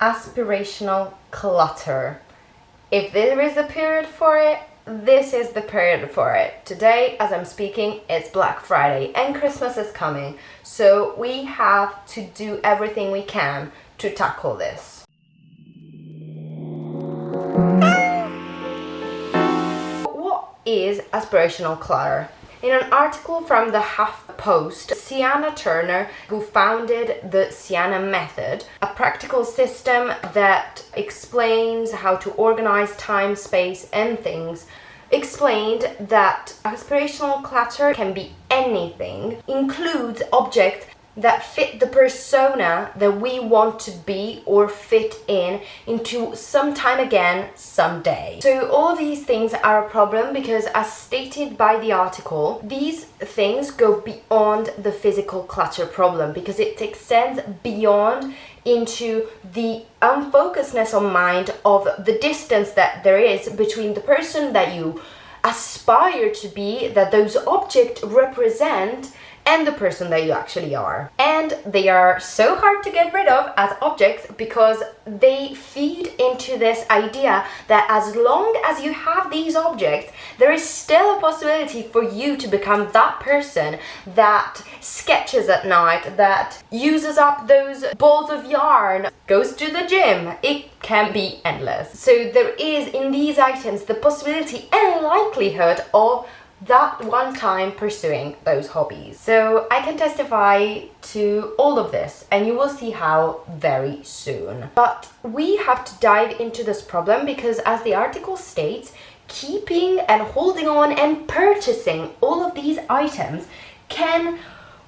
aspirational clutter. If there is a period for it, this is the period for it. Today, as I'm speaking, it's Black Friday and Christmas is coming, so we have to do everything we can to tackle this. What is aspirational clutter? In an article from the HuffPost, Sienna Turner, who founded the Sienna Method, a practical system that explains how to organize time, space, and things, explained that aspirational clutter can be anything, includes objects that fit the persona that we want to be or fit into sometime again, someday. So all of these things are a problem because, as stated by the article, these things go beyond the physical clutter problem because it extends beyond into the unfocusedness of mind of the distance that there is between the person that you aspire to be, that those objects represent, and the person that you actually are. And they are so hard to get rid of as objects because they feed into this idea that as long as you have these objects, there is still a possibility for you to become that person that sketches at night, that uses up those balls of yarn, goes to the gym. It can be endless. So there is in these items the possibility and likelihood of that one time pursuing those hobbies. So I can testify to all of this, and you will see how very soon. But we have to dive into this problem because, as the article states, keeping and holding on and purchasing all of these items can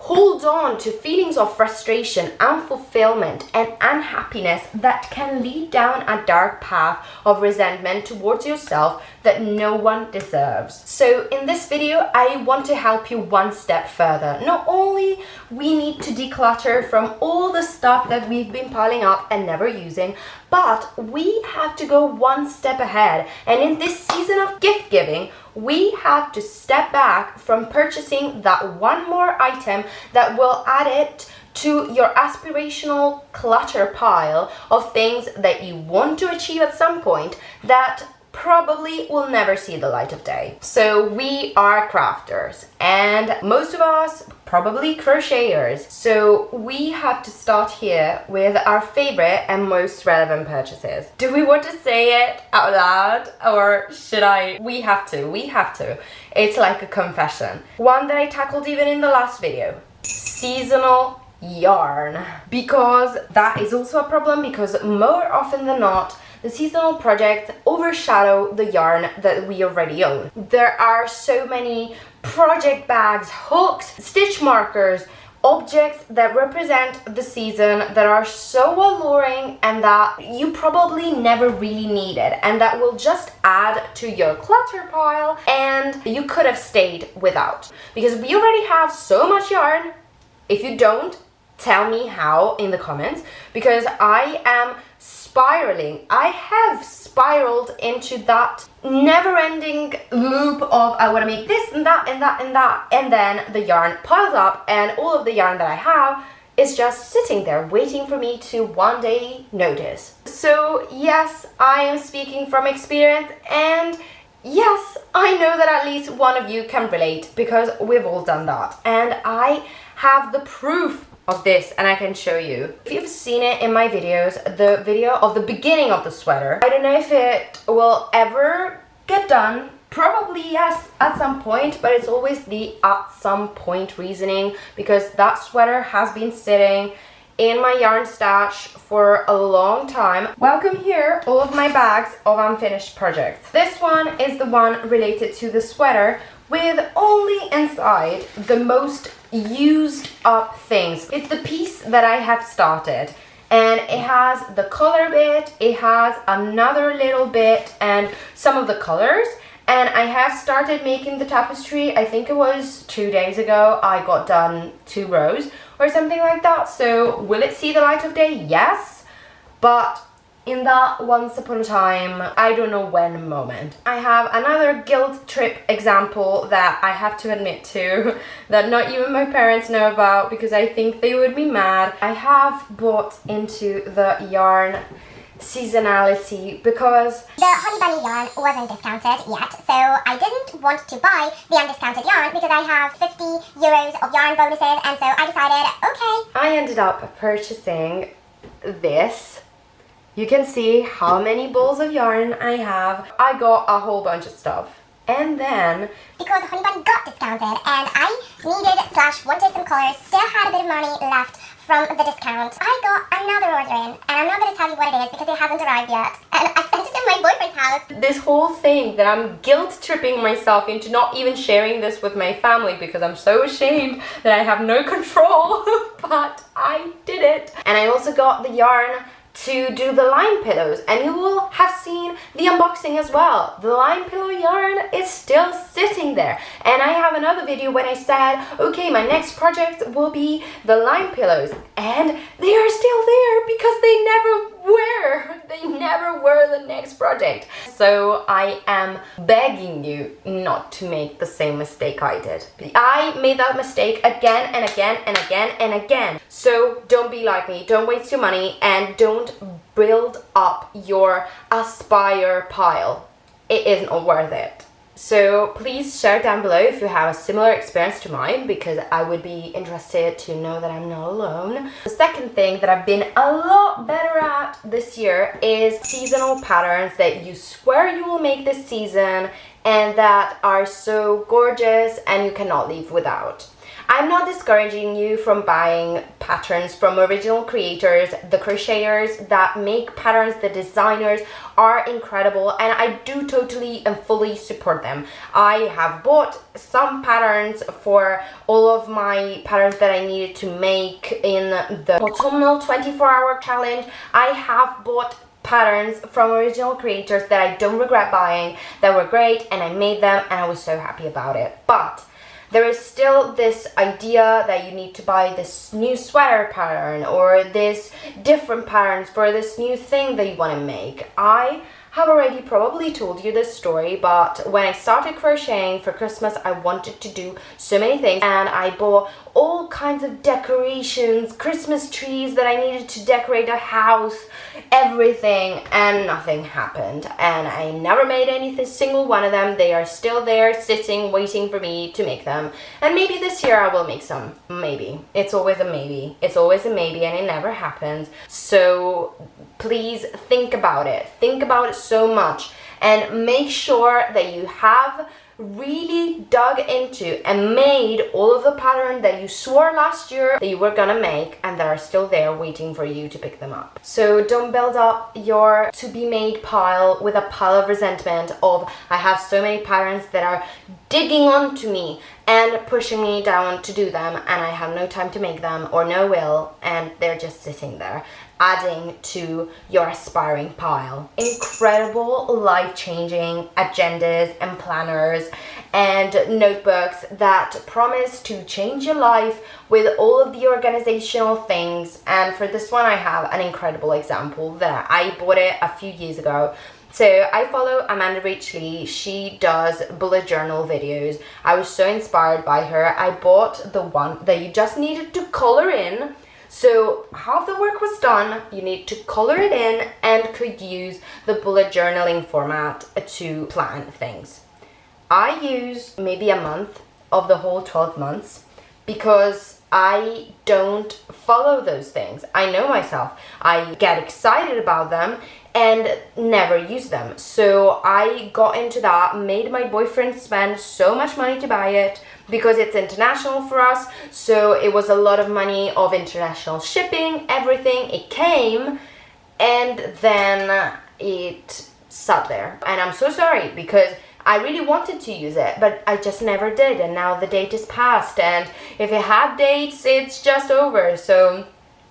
hold on to feelings of frustration, unfulfillment, and unhappiness that can lead down a dark path of resentment towards yourself that no one deserves. So in this video, I want to help you one step further. Not only we need to declutter from all the stuff that we've been piling up and never using, but we have to go one step ahead. And in this season of gift giving, we have to step back from purchasing that one more item that will add it to your aspirational clutter pile of things that you want to achieve at some point that probably will never see the light of day. So we are crafters, and most of us probably crocheters. So we have to start here with our favorite and most relevant purchases. Do we want to say it out loud, or should I? We have to. It's like a confession. One that I tackled even in the last video. Seasonal yarn. Because that is also a problem, because more often than not, the seasonal projects overshadow the yarn that we already own. There are so many project bags, hooks, stitch markers, objects that represent the season that are so alluring and that you probably never really needed, and that will just add to your clutter pile and you could have stayed without. Because we already have so much yarn. If you don't, tell me how in the comments, because I am spiraling. I have spiraled into that never-ending loop of I want to make this and that and that and that, and then the yarn piles up and all of the yarn that I have is just sitting there waiting for me to one day notice. So yes, I am speaking from experience, and yes, I know that at least one of you can relate because we've all done that, and I have the proof of this, and I can show you. If you've seen it in my videos, the video of the beginning of the sweater, I don't know if it will ever get done. Probably yes, at some point, but it's always the at some point reasoning because that sweater has been sitting in my yarn stash for a long time. Welcome here, all of my bags of unfinished projects. This one is the one related to the sweater with only inside the most used up things. It's the piece that I have started, and it has the color bit, it has another little bit and some of the colors, and I have started making the tapestry. I think it was 2 days ago. I got done 2 rows or something like that. So will it see the light of day? Yes, but in that once upon a time, I don't know when moment, I have another guilt trip example that I have to admit to, that not even my parents know about because I think they would be mad. I have bought into the yarn seasonality because the Honey Bunny yarn wasn't discounted yet, so I didn't want to buy the undiscounted yarn because I have 50 euros of yarn bonuses, and so I decided, okay. I ended up purchasing this. You can see how many balls of yarn I have. I got a whole bunch of stuff. And then, because Honey Bunny got discounted and I wanted some colours, still had a bit of money left from the discount, I got another order in, and I'm not going to tell you what it is because it hasn't arrived yet, and I sent it to my boyfriend's house. This whole thing that I'm guilt tripping myself into not even sharing this with my family because I'm so ashamed that I have no control, but I did it. And I also got the yarn to do the line pillows, and you will have seen the unboxing as well. The line pillow yarn is still sitting there, and I have another video when I said, okay, my next project will be the line pillows, and they are still there because they never were the next project. So I am begging you not to make the same mistake I did. I made that mistake again and again and again and again. So don't be like me, don't waste your money, and don't build up your Aspire pile. It isn't worth it. So please share down below if you have a similar experience to mine, because I would be interested to know that I'm not alone. The second thing that I've been a lot better at this year is seasonal patterns that you swear you will make this season and that are so gorgeous and you cannot leave without. I'm not discouraging you from buying patterns from original creators, the crocheters that make patterns, the designers are incredible, and I do totally and fully support them. I have bought some patterns for all of my patterns that I needed to make in the autumnal 24-hour challenge. I have bought patterns from original creators that I don't regret buying, that were great, and I made them and I was so happy about it. But there is still this idea that you need to buy this new sweater pattern or this different patterns for this new thing that you want to make. I have already probably told you this story, but when I started crocheting for Christmas, I wanted to do so many things, and I bought all kinds of decorations, Christmas trees that I needed to decorate a house, everything, and nothing happened. And I never made anything, single one of them. They are still there sitting, waiting for me to make them. And maybe this year I will make some. Maybe. It's always a maybe. It's always a maybe, and it never happens. So please think about it. Think about it so much, and make sure that you have really dug into and made all of the patterns that you swore last year that you were gonna make and that are still there waiting for you to pick them up. So don't build up your to be made pile with a pile of resentment of I have so many patterns that are digging onto me and pushing me down to do them, and I have no time to make them or no will, and they're just sitting there, adding to your aspiring pile. Incredible life-changing agendas and planners and notebooks that promise to change your life with all of the organizational things. And for this one, I have an incredible example that I bought it a few years ago. So I follow Amanda Richley. She does bullet journal videos. I was so inspired by her. I bought the one that you just needed to color in. So half the work was done, you need to color it in and could use the bullet journaling format to plan things. I use maybe a month of the whole 12 months because I don't follow those things. I know myself. I get excited about them and never use them. So I got into that, made my boyfriend spend so much money to buy it because it's international for us. So it was a lot of money of international shipping, everything. It came and then it sat there. And I'm so sorry because I really wanted to use it, but I just never did, and now the date is passed, and if it had dates, it's just over. So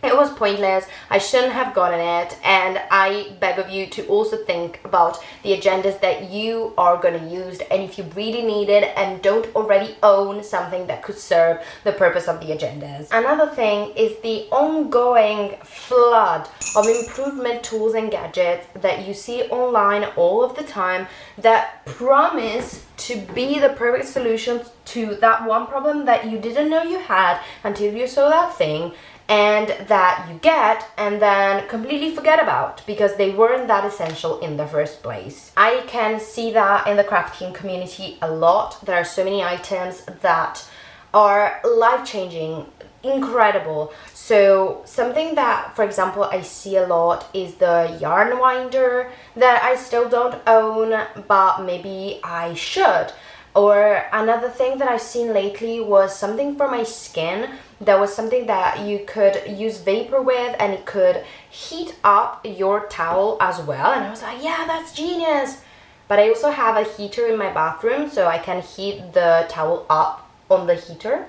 It was pointless, I shouldn't have gotten it, and I beg of you to also think about the agendas that you are going to use, and if you really need it and don't already own something that could serve the purpose of the agendas. Another thing is the ongoing flood of improvement tools and gadgets that you see online all of the time that promise to be the perfect solution to that one problem that you didn't know you had until you saw that thing, and that you get and then completely forget about because they weren't that essential in the first place. I can see that in the crafting community a lot. There are so many items that are life-changing, incredible. So something that, for example, I see a lot is the yarn winder that I still don't own, but maybe I should. Or another thing that I've seen lately was something for my skin. There was something that you could use vapor with and it could heat up your towel as well. And I was like, yeah, that's genius. But I also have a heater in my bathroom, so I can heat the towel up on the heater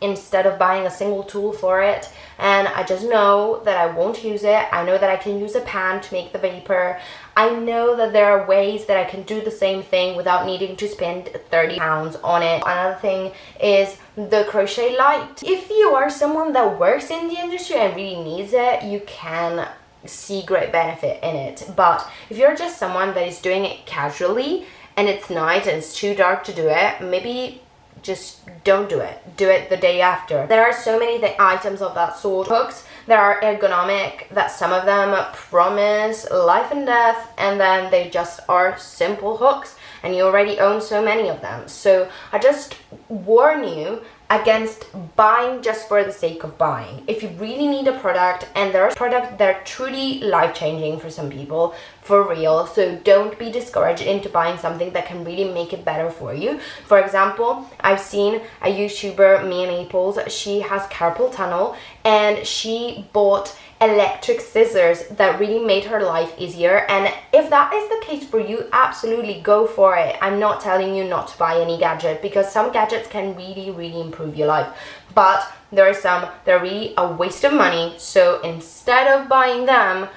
instead of buying a single tool for it. And I just know that I won't use it. I know that I can use a pan to make the vapor. I know that there are ways that I can do the same thing without needing to spend £30 on it. Another thing is the crochet light. If you are someone that works in the industry and really needs it, you can see great benefit in it. But if you're just someone that is doing it casually and it's night and it's too dark to do it, maybe just don't do it. Do it the day after. There are so many items of that sort. Hooks that are ergonomic, that some of them promise life and death, and then they just are simple hooks, and you already own so many of them. So I just warn you against buying just for the sake of buying. If you really need a product, and there are products that are truly life-changing for some people, for real, so don't be discouraged into buying something that can really make it better for you. For example, I've seen a YouTuber, Mia Maples, she has carpal tunnel, and she bought electric scissors that really made her life easier. And if that is the case for you, absolutely go for it. I'm not telling you not to buy any gadget, because some gadgets can really improve your life, but there are some that are really a waste of money. So instead of buying them,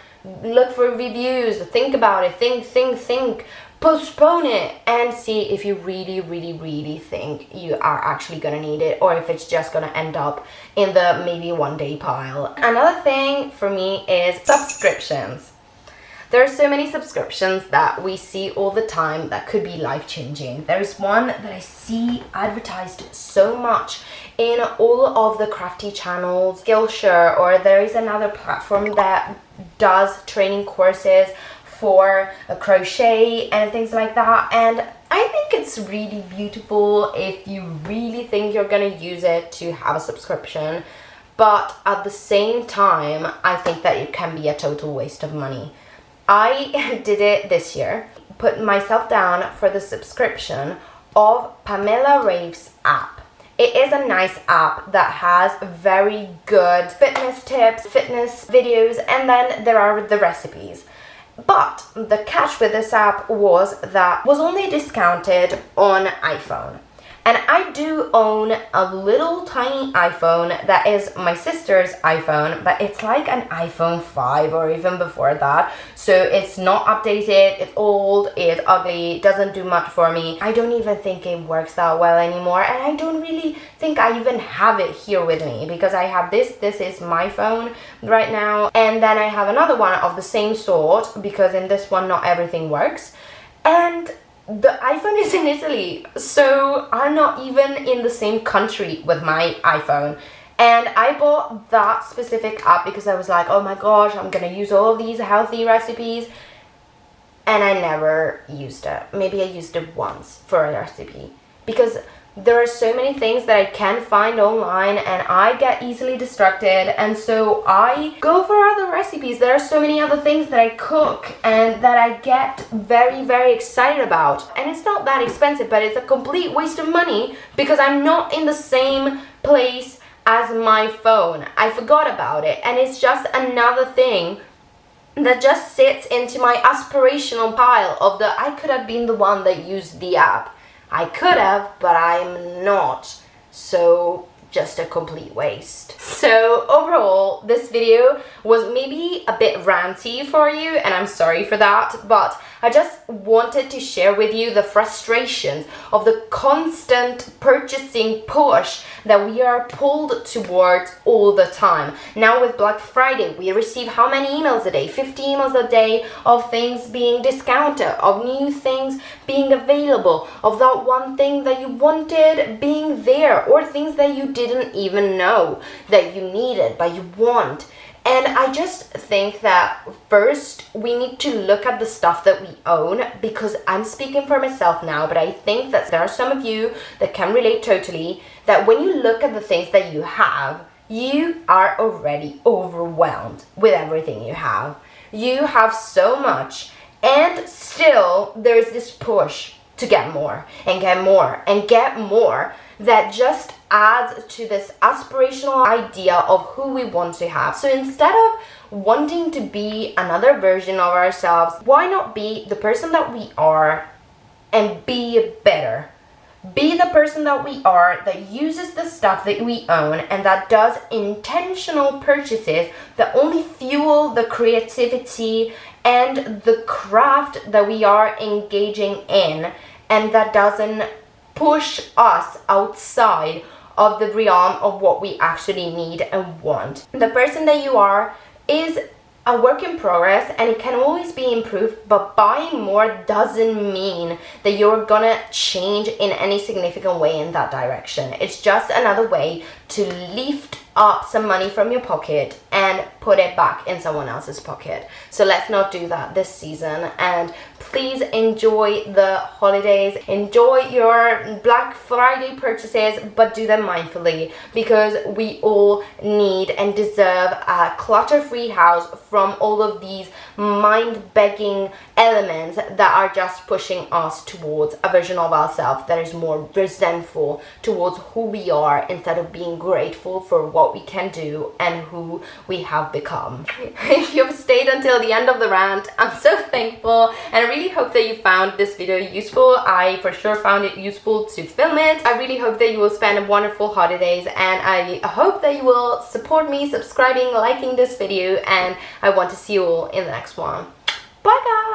look for reviews, think about it, think, postpone it, and see if you really think you are actually gonna need it, or if it's just gonna end up in the maybe one day pile. Another thing for me is subscriptions. There are so many subscriptions that we see all the time that could be life-changing. There is one that I see advertised so much in all of the crafty channels, Skillshare, or there is another platform that does training courses for a crochet and things like that, and I think it's really beautiful if you really think you're gonna use it to have a subscription, but at the same time I think that it can be a total waste of money. I did it this year, put myself down for the subscription of Pamela Rave's app. It is a nice app that has very good fitness tips, fitness videos, and then there are the recipes. But the catch with this app was that it was only discounted on iPhone. And I do own a little tiny iPhone that is my sister's iPhone, but it's like an iPhone 5 or even before that. So it's not updated, it's old, it's ugly, doesn't do much for me. I don't even think it works that well anymore, and I don't really think I even have it here with me, because I have this is my phone right now, and then I have another one of the same sort, because in this one not everything works. And the iPhone is in Italy, so I'm not even in the same country with my iPhone. And I bought that specific app because I was like, oh my gosh, I'm gonna use all of these healthy recipes. And I never used it. Maybe I used it once for a recipe, because there are so many things that I can find online and I get easily distracted, and so I go for other recipes. There are so many other things that I cook and that I get very excited about, and it's not that expensive, but it's a complete waste of money because I'm not in the same place as my phone. I forgot about it, and it's just another thing that just sits into my aspirational pile of the I could have been the one that used the app. I could have, but I'm not. So just a complete waste. So overall, this video was maybe a bit ranty for you, and I'm sorry for that, but I just wanted to share with you the frustrations of the constant purchasing push that we are pulled towards all the time. Now with Black Friday, we receive how many emails a day? 50 emails a day of things being discounted, of new things being available, of that one thing that you wanted being there, or things that you didn't even know that you needed but you want. And I just think that first we need to look at the stuff that we own, because I'm speaking for myself now, but I think that there are some of you that can relate totally, that when you look at the things that you have, you are already overwhelmed with everything you have. You have so much, and still there's this push to get more and get more and get more that just adds to this aspirational idea of who we want to have. So instead of wanting to be another version of ourselves, why not be the person that we are and be better? Be the person that we are, that uses the stuff that we own and that does intentional purchases that only fuel the creativity and the craft that we are engaging in, and that doesn't push us outside of the realm of what we actually need and want. The person that you are is a work in progress, and it can always be improved, but buying more doesn't mean that you're gonna change in any significant way in that direction. It's just another way to lift up some money from your pocket and put it back in someone else's pocket. So let's not do that this season, and please enjoy the holidays, enjoy your Black Friday purchases, but do them mindfully, because we all need and deserve a clutter-free house from all of these mind-begging elements that are just pushing us towards a version of ourselves that is more resentful towards who we are, instead of being grateful for what we can do and who we have become. If you've stayed until the end of the rant, I'm so thankful, and I really hope that you found this video useful. I for sure found it useful to film it. I really hope that you will spend wonderful holidays, and I hope that you will support me subscribing, liking this video, and I want to see you all in the next one. Bye guys!